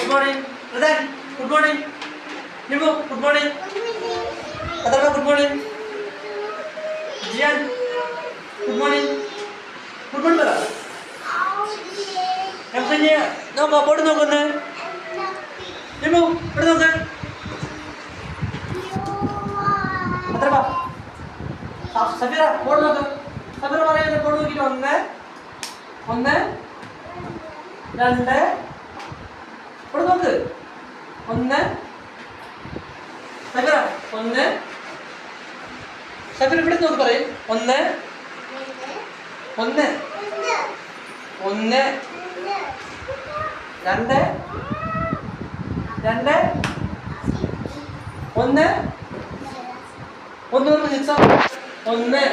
Good morning. Radan, good morning. Nimu, good morning. Adarva, good morning. Jian, good morning. Good morning, Bala. Emsanya, noka, board noka na. Nimu, board noka. Adarva. Safira, board noka. Safira, parayana board noki onne. Onne. Rande. Board noka. Onne. Safira, onne. Safira, board noka paray. Onne. Onne. Onne. Rande. Rande. Onne. Onne പറഞ്ഞിച്ചാ ഒന്ന്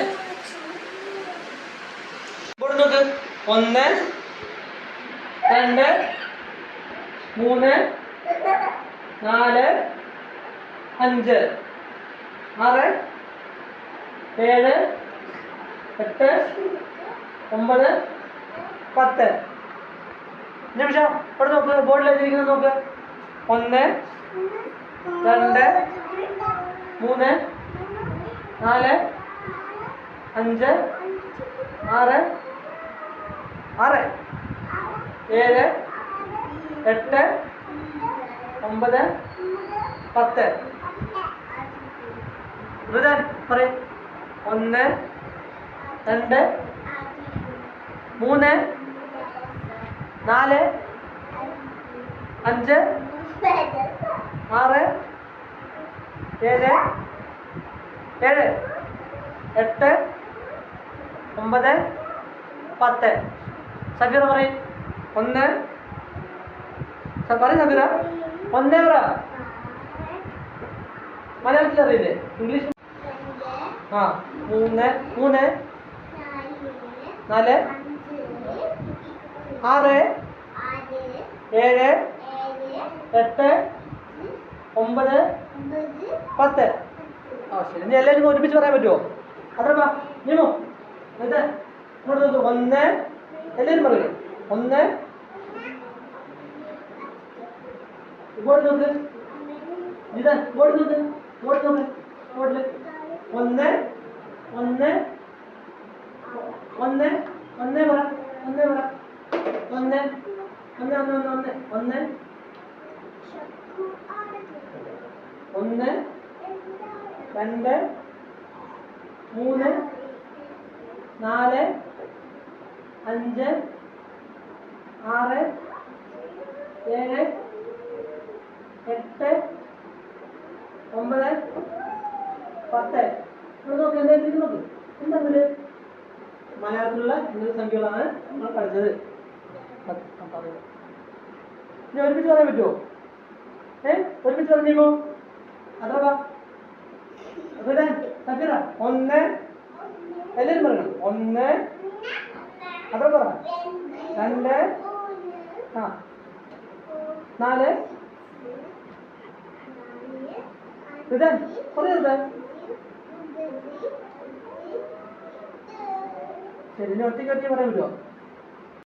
board നോക്ക് 1 2 3 4 5 6 7 8 9 10 നിമിഷം ഇവിടെ നോക്ക് ബോർഡിൽ എഴുതിയിരിക്കുന്നത് നോക്ക് 1 2 3 4 5 6 6 7 8 9 10 ഋതൻ പറയും 1 2 3 4 5 6 7 7 8 9 10 സഫീറ പറയും 1 പറയും സഫീറ 1 പറ മലയാളത്തിൽ അറിയില്ലേ ഇംഗ്ലീഷ് ആ 3 3 4 6 7 8 9 10 ആ ശരി ഇനി എല്ലാവരും ഒരുമിച്ച് പറയാൻ പറ്റുമോ അത്ര നീമോ ഇത് ഇങ്ങോട്ട് നോക്ക് 1 എല്ലാവരും പറയൂ 1 ഇങ്ങോട്ട് നോക്ക് ഇത് ഇങ്ങോട്ട് നോക്ക് ഇങ്ങോട്ട് നോക്ക് ഇങ്ങോട്ട് 1 1 1 1 പറ 1 പറ 1 1 1 1 1 2 3 4 5 6 7 8 9 10 നോക്ക് എന്തായാലും നോക്ക് എന്താ മലയാളത്തിലുള്ള ഇന്നത്തെ സംഖ്യകളാണ് നമ്മൾ പഠിച്ചത് ഇനി ഒരുമിച്ച് പറയാൻ പറ്റുമോ ഒരുമിച്ച് പറഞ്ഞോ അത്ര സഫീറ 1 എല്ലാവരും പറയണം 1 അത്ര പറ 2 ആ 4 ഋതൻ പറയരുത് ശരി ഇനി ഒറ്റയ്ക്ക് ഒറ്റയ്ക്ക് പറയാൻ പറ്റുമോ